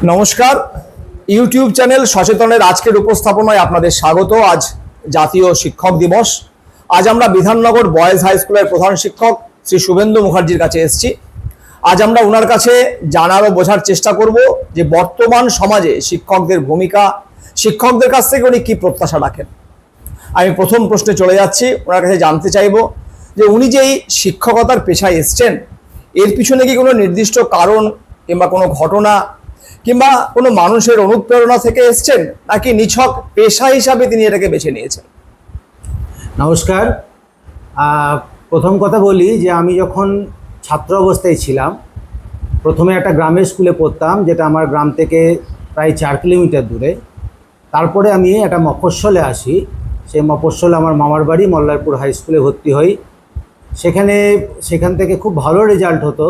নমস্কার, YouTube channel সচেতনের আজকের উপস্থাপনায় আপনাদের স্বাগত। আজ জাতীয় শিক্ষক দিবস। আজ আমরা বিধাননগর বয়েজ হাই স্কুলের প্রধান শিক্ষক শ্রী শুভেন্দু মুখার্জির কাছে এসেছি। আজ আমরা ওনার কাছে জানার ও বোঝার চেষ্টা করব যে বর্তমান সমাজে শিক্ষকদের ভূমিকা, শিক্ষকদের কাছ থেকে উনি কী প্রত্যাশা রাখেন। আমি প্রথম প্রশ্নে চলে যাচ্ছি, ওনার কাছে জানতে চাইব যে উনি যেই শিক্ষকতার পেশায় এসছেন এর পিছনে কি কোনো নির্দিষ্ট কারণ কিংবা কোনো ঘটনা কিংবা কোনো মানুষের অনুপ্রেরণা থেকে এসছেন, নাকি নিছক পেশা হিসাবে তিনি এটাকে বেছে নিয়েছেন? নমস্কার। প্রথম কথা বলি যে আমি যখন ছাত্র অবস্থায় ছিলাম, প্রথমে একটা গ্রামের স্কুলে পড়তাম, যেটা আমার গ্রাম থেকে প্রায় 4 কিলোমিটার দূরে। তারপরে আমি একটা মফস্বলে আসি। সেই মফস্বলে আমার মামার বাড়ি, মল্লারপুর হাই স্কুলে ভর্তি হই। সেখান থেকে খুব ভালো রেজাল্ট হতো,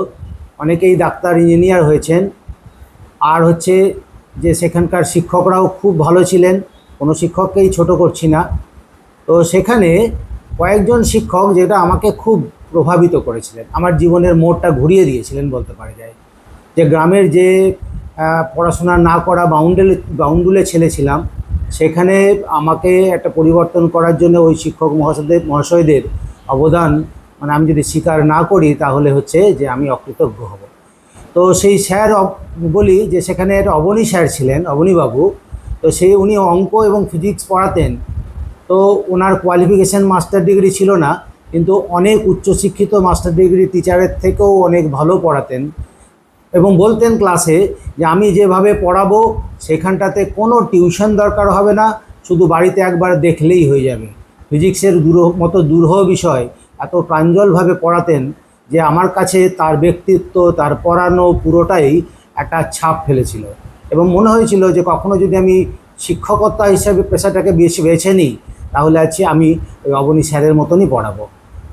অনেকেই ডাক্তার, ইঞ্জিনিয়ার হয়েছেন। আর হচ্ছে যে সেখানকার শিক্ষকরাও খুব ভালো ছিলেন, কোনো শিক্ষককেই ছোট করছি না। তো সেখানে কয়েকজন শিক্ষক যেটা আমাকে খুব প্রভাবিত করেছিলেন, আমার জীবনের মোড়টা ঘুরিয়ে দিয়েছিলেন বলতে পারা যায়। যে গ্রামের যে পড়াশোনা না করা বাউন্ডুলে ছেলে ছিলাম, সেখানে আমাকে একটা পরিবর্তন করার জন্য ওই শিক্ষক মহাশয়দের অবদান মানে আমি যদি স্বীকার না করি তাহলে হচ্ছে যে আমি অকৃতজ্ঞ হব। তো সেই স্যার বলি যে সেখানে একটা অবনী স্যার ছিলেন, অবনীবাবু। তো উনি অঙ্ক এবং ফিজিক্স পড়াতেন। তো ওনার কোয়ালিফিকেশান মাস্টার ডিগ্রি ছিল না, কিন্তু অনেক উচ্চশিক্ষিত মাস্টার ডিগ্রি টিচারের থেকেও অনেক ভালো পড়াতেন। এবং বলতেন ক্লাসে যে আমি যেভাবে পড়াবো সেখানটাতে কোনো টিউশন দরকার হবে না, শুধু বাড়িতে একবার দেখলেই হয়ে যাবে। ফিজিক্সের মতো দুরূহ বিষয় এত প্রাঞ্জলভাবে পড়াতেন যে আমার কাছে তার ব্যক্তিত্ব, তার পড়ানো পুরোটাই একটা ছাপ ফেলেছিল। এবং মনে হয়েছিল যে কখনো যদি আমি শিক্ষকতা হিসেবে পেশাটাকে বেছে নিই তাহলে আমি ওই অবনী স্যারের মতনই পড়াবো।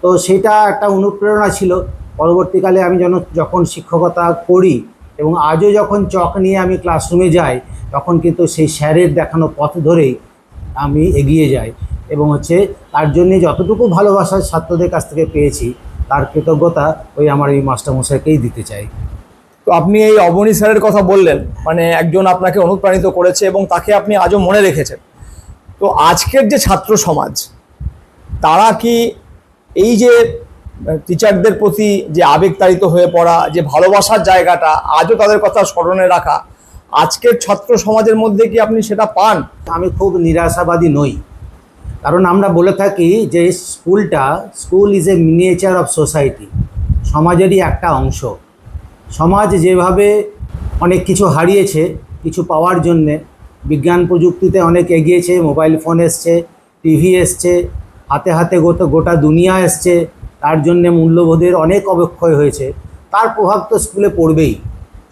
তো সেটা একটা অনুপ্রেরণা ছিল। পরবর্তীকালে আমি যখন শিক্ষকতা করি এবং আজও যখন চক নিয়ে আমি ক্লাসরুমে যাই, তখন কিন্তু সেই স্যারের দেখানো পথ ধরেই আমি এগিয়ে যাই। এবং তার জন্যে যতটুকু ভালোবাসা ছাত্রদের কাছ থেকে পেয়েছি তার কৃতজ্ঞতা ওই আমার এই মাস্টারমশাইকেই দিতে চাই। তো আপনি এই অবনী স্যারের কথা বললেন, মানে একজন আপনাকে অনুপ্রাণিত করেছে এবং তাকে আপনি আজও মনে রেখেছেন। তো আজকের যে ছাত্র সমাজ, তারা কি এই যে টিচারদের প্রতি যে আবেগতাড়িত হয়ে পড়া, যে ভালোবাসার জায়গাটা আজও তাদের কথা স্মরণে রাখা, আজকের ছাত্র সমাজের মধ্যে কি আপনি সেটা পান? আমি খুব নিরাশাবাদী নই, কারণ আমরা বলে থাকি যে school is a miniature of society, সমাজেরই একটা অংশ। সমাজ যেভাবে অনেক কিছু হারিয়েছে কিছু পাওয়ার জন্যে, বিজ্ঞান প্রযুক্তিতে অনেক এগিয়েছে, মোবাইল ফোন এসছে, টিভি এসছে, হাতে হাতে গোটা দুনিয়া এসছে, তার জন্যে মূল্যবোধের অনেক অবক্ষয় হয়েছে। তার প্রভাব তো স্কুলে পড়বেই।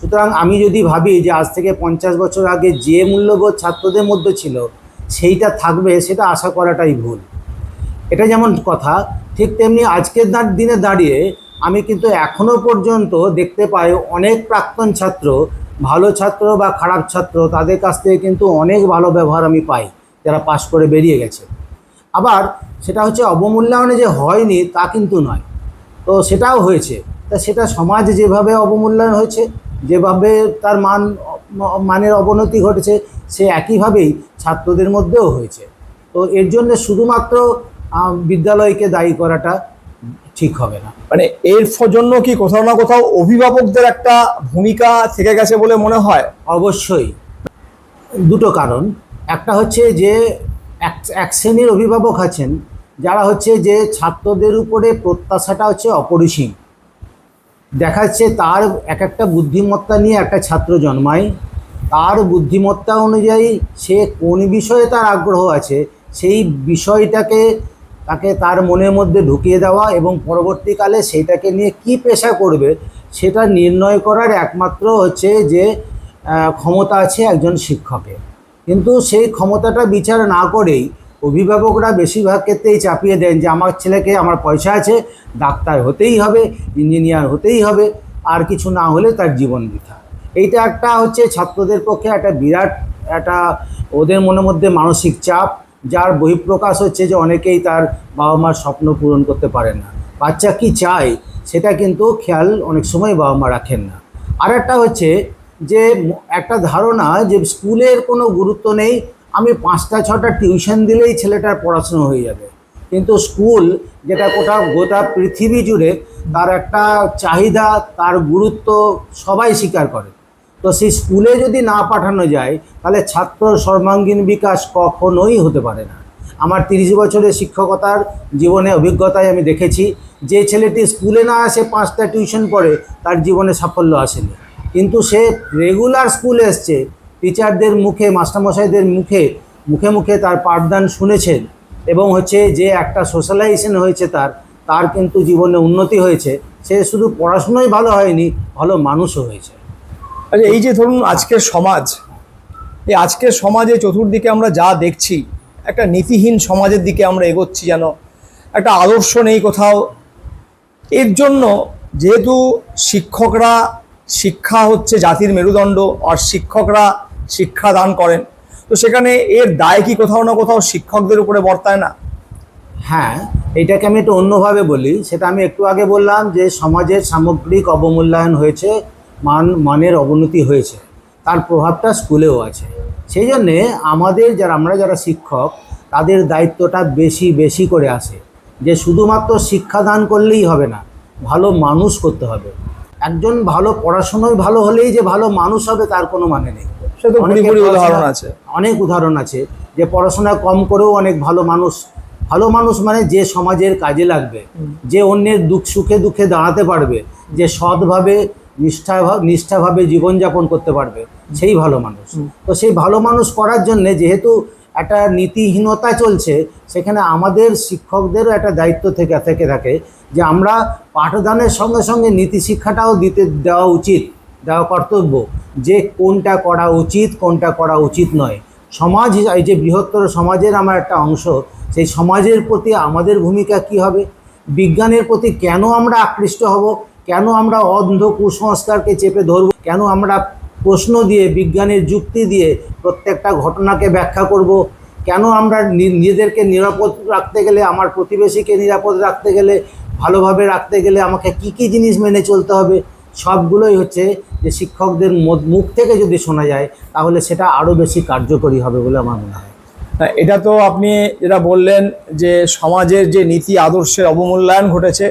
সুতরাং আমি যদি ভাবি যে আজ থেকে 50 বছর আগে যে মূল্যবোধ ছাত্রদের মধ্যে ছিল সেইটা থাকবে, সেটা আশা করাটাই ভুল। এটা যেমন কথা, ঠিক তেমনি আজকের দিনে দাঁড়িয়ে আমি কিন্তু এখনও পর্যন্ত দেখতে পাই অনেক প্রাক্তন ছাত্র, ভালো ছাত্র বা খারাপ ছাত্র, তাদের কাছ থেকে কিন্তু অনেক ভালো ব্যবহার আমি পাই যারা পাশ করে বেরিয়ে গেছে। আবার সেটা অবমূল্যায়নে যে হয়নি তা কিন্তু নয়, তো সেটাও হয়েছে। তা সেটা সমাজ যেভাবে অবমূল্যায়ন হয়েছে, যেভাবে তার মানের অবনতি ঘটেছে, সে একইভাবেই ছাত্রদের মধ্যেও হয়েছে। তো এর জন্য শুধুমাত্র বিদ্যালয়কে দায়ী করাটা ঠিক হবে না। মানে এর জন্য কি কোথাও না কোথাও অভিভাবকদের একটা ভূমিকা থেকে গেছে বলে মনে হয়? অবশ্যই দুটো কারণ। একটা যে এক শ্রেণীর অভিভাবক আছেন যারা যে ছাত্রদের উপরে প্রত্যাশাটা অপরিসীম। দেখা যাচ্ছে তার একটা বুদ্ধিমত্তা নিয়ে একটা ছাত্র জন্মায়, তার বুদ্ধিমত্তা অনুযায়ী সে কোন বিষয়ে তার আগ্রহ আছে সেই বিষয়টাকে তাকে তার মনের মধ্যে ঢুকিয়ে দেওয়া এবং পরবর্তীকালে সেইটাকে নিয়ে কি পেশা করবে সেটা নির্ণয় করার একমাত্র যে ক্ষমতা আছে একজন শিক্ষকের। কিন্তু সেই ক্ষমতাটা বিচার না করেই অভিভাবকরা বেশিরভাগ ক্ষেত্রেই চাপিয়ে দেন যে আমার ছেলেকে, আমার পয়সা আছে, ডাক্তার হতেই হবে, ইঞ্জিনিয়ার হতেই হবে, আর কিছু না হলে তার জীবন বৃথা। এইটা একটা ছাত্রদের পক্ষে একটা বিরাট একটা ওদের মনের মধ্যে মানসিক চাপ, যার বহিঃপ্রকাশ যে অনেকেই তার বাবা মার স্বপ্ন পূরণ করতে পারে না। বাচ্চা কি চায় সেটা কিন্তু খেয়াল অনেক সময় বাবা মা রাখেন না। আর একটা যে একটা ধারণা যে স্কুলের কোনো গুরুত্ব নেই, আমি 5টা 6টা টিউশন দিলেই ছেলেটার পড়াশুনো হয়ে যাবে। কিন্তু স্কুল যেটা গোটা পৃথিবী জুড়ে তার একটা চাহিদা, তার গুরুত্ব সবাই স্বীকার করে। তো সেই স্কুলে যদি না পাঠানো যায় তাহলে ছাত্র সর্বাঙ্গীন বিকাশ কখনোই হতে পারে না। আমার 30 বছরের শিক্ষকতার জীবনে অভিজ্ঞতায় আমি দেখেছি, যে ছেলেটি স্কুলে না আসে 5টা টিউশন পড়ে তার জীবনে সাফল্য আসেনি। কিন্তু সে রেগুলার স্কুলে এসছে, টিচারদের মুখে, মাস্টারমশাইদের মুখে মুখে তার পাঠদান শুনেছেন, এবং যে একটা সোশ্যালাইজেশন হয়েছে তার কিন্তু জীবনে উন্নতি হয়েছে। সে শুধু পড়াশুনোই ভালো হয়নি, ভালো মানুষও হয়েছে। আচ্ছা, এই যে ধরুন আজকের সমাজ, এই আজকের সমাজে চতুর্দিকে আমরা যা দেখছি, একটা নীতিহীন সমাজের দিকে আমরা এগোচ্ছি, যেন একটা আদর্শ নেই কোথাও। এর জন্য যেহেতু শিক্ষকরা, শিক্ষা হচ্ছে জাতির মেরুদণ্ড, আর শিক্ষকরা শিক্ষা দান করেন, তো সেখানে এর দায় কি কোথাও না কোথাও শিক্ষকদের উপরে বর্তায় না? হ্যাঁ, এটাকে আমি একটু অন্যভাবে বলি। সেটা আমি একটু আগে বললাম যে সমাজের সামগ্রিক অবমূল্যায়ন হয়েছে, মানের অবনতি হয়েছে, তার প্রভাবটা স্কুলেও আছে। সেই জন্যে আমরা যারা শিক্ষক, তাদের দায়িত্বটা বেশি করে আসে যে শুধুমাত্র শিক্ষাদান করলেই হবে না, ভালো মানুষ করতে হবে। একজন ভালো পড়াশুনোয় ভালো হলেই যে ভালো মানুষ হবে তার কোনো মানে নেই। সে তো পুরোপুরি উদাহরণ আছে, অনেক উদাহরণ আছে যে পড়াশোনা কম করেও অনেক ভালো মানুষ মানে যে সমাজের কাজে লাগবে, যে অন্যের সুখে দাঁড়াতে পারবে, যে সৎভাবে নিষ্ঠাভাবে জীবনযাপন করতে পারবে, সেই ভালো মানুষ। তো সেই ভালো মানুষ করার জন্যে যেহেতু একটা নীতিহীনতা চলছে, সেখানে আমাদের শিক্ষকদেরও একটা দায়িত্ব থেকে থাকে যে আমরা পাঠদানের সঙ্গে সঙ্গে নীতি শিক্ষাটাও দেওয়া কর্তব্য, যে কোনটা করা উচিত কোনটা করা উচিত নয়। সমাজ, এই যে বৃহত্তর সমাজের আমার একটা অংশ, সেই সমাজের প্রতি আমাদের ভূমিকা কি হবে, বিজ্ঞানের প্রতি কেন আমরা আকৃষ্ট হব, কেন আমরা অন্ধ কুসংস্কারকে চেপে ধরব, কেন আমরা প্রশ্ন দিয়ে, বিজ্ঞানের যুক্তি দিয়ে প্রত্যেকটা ঘটনাকে ব্যাখ্যা করব, কেন আমরা নিজেদেরকে নিরাপদ রাখতে গেলে, আমার প্রতিবেশীকে নিরাপদ রাখতে গেলে, ভালোভাবে রাখতে গেলে আমাকে কি জিনিস মেনে চলতে হবে, সবগুলোই যে শিক্ষকদের মুখ থেকে যদি শোনা যায় তাহলে সেটা আরও বেশি কার্যকরী হবে বলে আমার মনে হয়। এটা তো আপনি যেটা বললেন যে সমাজের যে নীতি আদর্শের অবমূল্যায়ন ঘটেছে,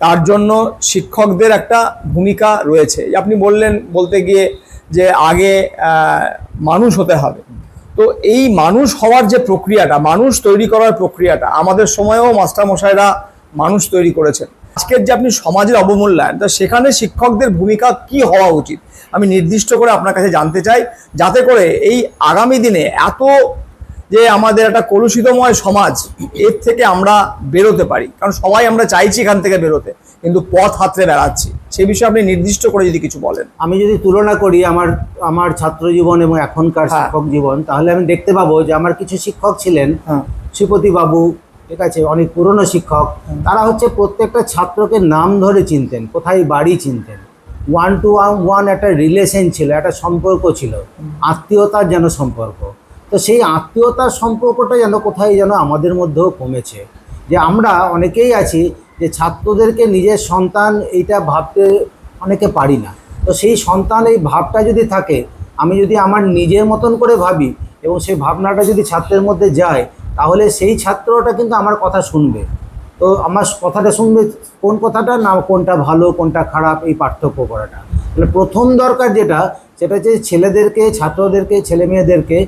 তার জন্য শিক্ষকদের একটা ভূমিকা রয়েছে। আপনি বলতে গিয়ে যে আগে মানুষ হতে হবে, তো এই মানুষ হওয়ার যে প্রক্রিয়াটা, মানুষ তৈরি করার প্রক্রিয়াটা, আমাদের সময়েও মাস্টারমশাইরা মানুষ তৈরি করেছেন। আজকের যে আপনি সমাজের অবমূল্যায়ন, তা সেখানে শিক্ষকদের ভূমিকা কি হওয়া উচিত আমি নির্দিষ্ট করে আপনার কাছে জানতে চাই, যাতে করে এই আগামী দিনে এত যে আমাদের একটা কলুষিতময় সমাজ, এর থেকে আমরা বেরোতে পারি। কারণ সবাই আমরা চাইছি এখান থেকে বেরোতে, কিন্তু পথ হাতড়ে বেড়াচ্ছি। সেই বিষয়ে আপনি নির্দিষ্ট করে যদি কিছু বলেন। আমি যদি তুলনা করি আমার ছাত্র জীবন এবং এখনকার শিক্ষক জীবন, তাহলে আমি দেখতে পাবো যে আমার কিছু শিক্ষক ছিলেন, শ্রীপতি বাবু, ঠিক আছে, অনেক পুরনো শিক্ষক, তারা প্রত্যেকটা ছাত্রকে নাম ধরে চিনতেন, কোথায় বাড়ি চিনতেন, 1 to 1 একটা রিলেশন ছিল, একটা সম্পর্ক ছিল, আত্মীয়তার যেন সম্পর্ক। তো সেই আত্মীয়তার সম্পর্কটা কোথায় আমাদের মধ্যেও কমেছে। যে আমরা অনেকেই আছি যে ছাত্রদেরকে নিজের সন্তান এইটা ভাবতে অনেকে পারি না। তো সেই সন্তান এই ভাবটা যদি থাকে, আমি যদি আমার নিজের মতন করে ভাবি এবং সেই ভাবনাটা যদি ছাত্রের মধ্যে যায়, তাহলে সেই ছাত্রটা কিন্তু আমার কথা শুনবে। তো আমার কথাটা শুনবে, কোন কথাটা না, কোনটা ভালো কোনটা খারাপ, এই পার্থক্য করাটা। তাহলে প্রথম দরকার সেটা ছেলেদেরকে, ছাত্রদেরকে, ছেলেমেয়েদেরকে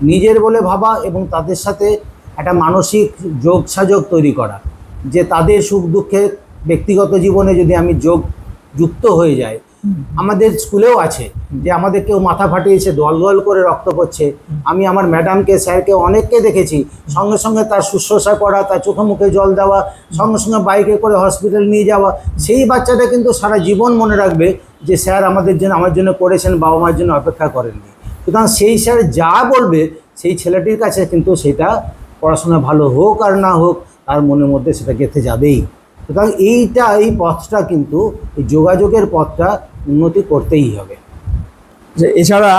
নিজের বলে ভাবা এবং তাদের সাথে একটা মানসিক যোগসাযোগ তৈরি করা, যে তাদের সুখ দুঃখে ব্যক্তিগত জীবনে যদি আমি যুক্ত হয়ে যাই। আমাদের স্কুলেও আছে যে আমাদের কেউ মাথা ফাটিয়েছে, দল করে রক্ত পড়ছে, আমি আমার ম্যাডামকে, স্যারকে, অনেককে দেখেছি সঙ্গে সঙ্গে তার শুশ্রূষা করা, তার চোখে মুখে জল দেওয়া, সঙ্গে সঙ্গে বাইকে করে হসপিটাল নিয়ে যাওয়া। সেই বাচ্চাটা কিন্তু সারা জীবন মনে রাখবে যে স্যার আমার জন্য করেছেন, বাবা মার জন্য অপেক্ষা করেননি। সুতরাং সেই স্যার যা বলবে সেই ছেলেটির কাছে কিন্তু সেটা, পড়াশোনা ভালো হোক আর না হোক, তার মনের মধ্যে সেটা গেঁথে যাবেই। সুতরাং এই পথটা কিন্তু, এই যোগাযোগের পথটা উন্নতি করতেই হবে। যে এছাড়া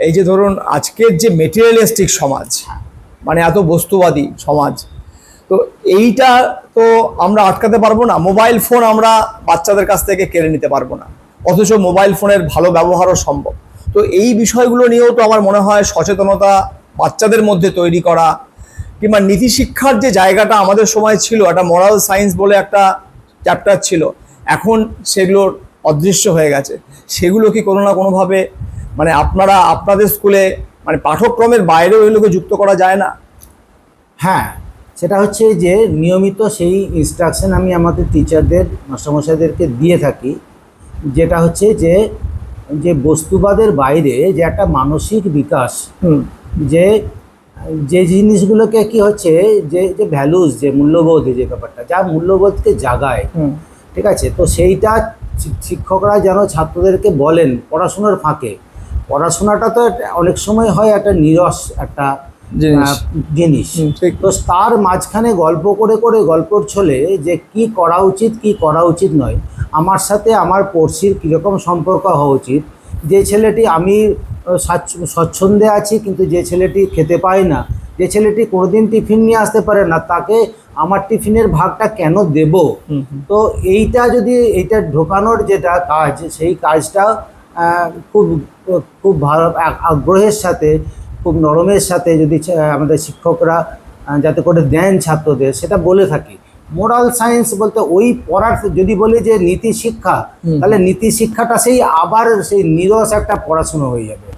এই যে ধরুন আজকের যে মেটেরিয়ালিস্টিক সমাজ, মানে এত বস্তুবাদী সমাজ, তো এইটা তো আমরা আটকাতে পারবো না। মোবাইল ফোন আমরা বাচ্চাদের কাছ থেকে কেড়ে নিতে পারবো না, অথচ মোবাইল ফোনের ভালো ব্যবহারও সম্ভব। তো এই বিষয়গুলো নিয়েও তো আমার মনে হয় সচেতনতা বাচ্চাদের মধ্যে তৈরি করা, কিংবা নীতি শিক্ষার যে জায়গাটা আমাদের সময় ছিল, একটা মোরাল সায়েন্স বলে একটা চ্যাপ্টার ছিল, এখন সেগুলোর অদৃশ্য হয়ে গেছে। সেগুলো কি কোনো না কোনোভাবে মানে আপনারা আপনাদের স্কুলে মানে পাঠ্যক্রমের বাইরেও এগুলোকে যুক্ত করা যায় না? হ্যাঁ, সেটা হচ্ছে যে নিয়মিত সেই ইনস্ট্রাকশন আমি আমাদের টিচারদের, মাস্টারমশাইদেরকে দিয়ে থাকি, যেটা হচ্ছে যে যে বস্তুবাদের বাইরে যে একটা মানসিক বিকাশ, যে যে জিনিসগুলোকে কি হচ্ছে যে যে ভ্যালুজ, যে মূল্যবোধ, যে ব্যাপারটা যা মূল্যবোধকে জাগায়, ঠিক আছে, তো সেইটা শিক্ষকরা যেন ছাত্রদেরকে বলেন পড়াশোনার ফাঁকে। পড়াশোনাটা তো অনেক সময় হয় একটা নীরস একটা জিনিস, তো তার মাঝখানে গল্প করে করে গল্পর ছলে যে কি করা উচিত কি করা উচিত নয়, আমার সাথে আমার পড়শির কীরকম সম্পর্ক হওয়া উচিত, যে ছেলেটি আমি স্বচ্ছন্দে আছি কিন্তু যে ছেলেটি খেতে পায় না, যে ছেলেটি কোনোদিন টিফিন নিয়ে আসতে পারে না, তাকে আমার টিফিনের ভাগটা কেন দেব? তো এইটা যদি এইটা ঢোকানোর যেটা কাজ, সেই কাজটা খুব খুব ভালো আগ্রহের সাথে, খুব নরমের সাথে যদি আমাদের শিক্ষকরা যাতে করে দেন ছাত্রদের, সেটা বলে থাকি। মোরাল সায়েন্স বলতে ওই পড়ার, যদি বলি যে নীতি শিক্ষা, তাহলে নীতি শিক্ষাটা সেই আবার সেই নীরস একটা পড়াশুনো হয়ে যাবে।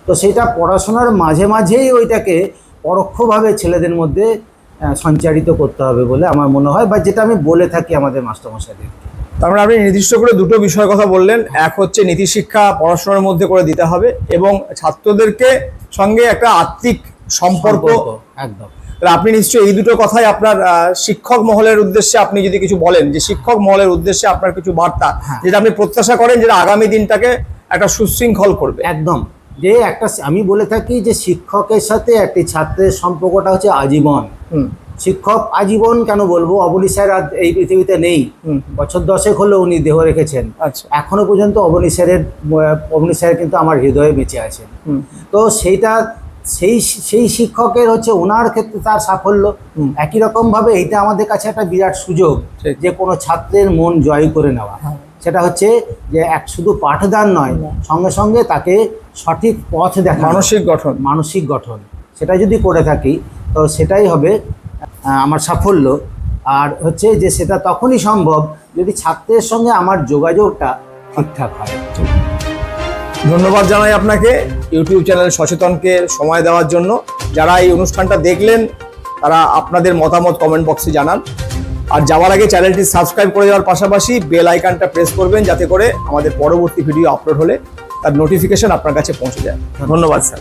তো সেটা পড়াশোনার মাঝে মাঝেই ওইটাকে পরোক্ষভাবে ছেলেদের মধ্যে সঞ্চারিত করতে হবে বলে আমার মনে হয়, বা যেটা আমি বলে থাকি আমাদের মাস্টারমশাইদেরকে। তার মানে আপনি নির্দিষ্ট করে দুটো বিষয়ের কথা বললেন, এক হচ্ছে নীতি শিক্ষা পড়াশোনার মধ্যে করে দিতে হবে, এবং ছাত্রদেরকে সঙ্গে একটা আত্মিক সম্পর্ক। একদম। আপনি নিশ্চয়ই এই দুটো কথাই আপনার শিক্ষক মহলের উদ্দেশ্যে আপনি যদি কিছু বলেন, যে শিক্ষক মহলের উদ্দেশ্যে আপনার কিছু বার্তা, যেটা আপনি প্রত্যাশা করেন যেটা আগামী দিনটাকে একটা সুশৃঙ্খল করবে। একদম, যে একটা আমি বলে থাকি যে শিক্ষকের সাথে একটি ছাত্রের সম্পর্কটা হচ্ছে আজীবন। শিক্ষক আজীবন কেন বলবো, অবনী স্যার এই পৃথিবীতে নেই, বছর 10 হলেও উনি দেহ রেখেছেন, এখনো পর্যন্ত অবনী স্যার কিন্তু আমার হৃদয়ে বেঁচে আছেন। তো সেইটা সেই শিক্ষকের হচ্ছে ওনার ক্ষেত্রে তার সাফল্য, একই রকমভাবে এইটা আমাদের কাছে একটা বিরাট সুযোগ যে কোনো ছাত্রের মন জয় করে নেওয়া। সেটা হচ্ছে যে শুধু পাঠদান নয়, সঙ্গে সঙ্গে তাকে সঠিক পথ দেখা, মানসিক গঠন, সেটা যদি করে থাকি তো সেটাই হবে আমার সাফল্য। আর হচ্ছে যে সেটা তখনই সম্ভব যদি ছাত্রের সঙ্গে আমার যোগাযোগটা ঠিকঠাক হয়। ধন্যবাদ জানাই আপনাকে ইউটিউব চ্যানেল সচেতনকে সময় দেওয়ার জন্য। যারা এই অনুষ্ঠানটা দেখলেন তারা আপনাদের মতামত কমেন্ট বক্সে জানান, আর যাওয়ার আগে চ্যানেলটি সাবস্ক্রাইব করে দেওয়ার পাশাপাশি বেল আইকনটা প্রেস করবেন, যাতে করে আমাদের পরবর্তী ভিডিও আপলোড হলে তার নোটিফিকেশন আপনার কাছে পৌঁছে যায়। ধন্যবাদ স্যার।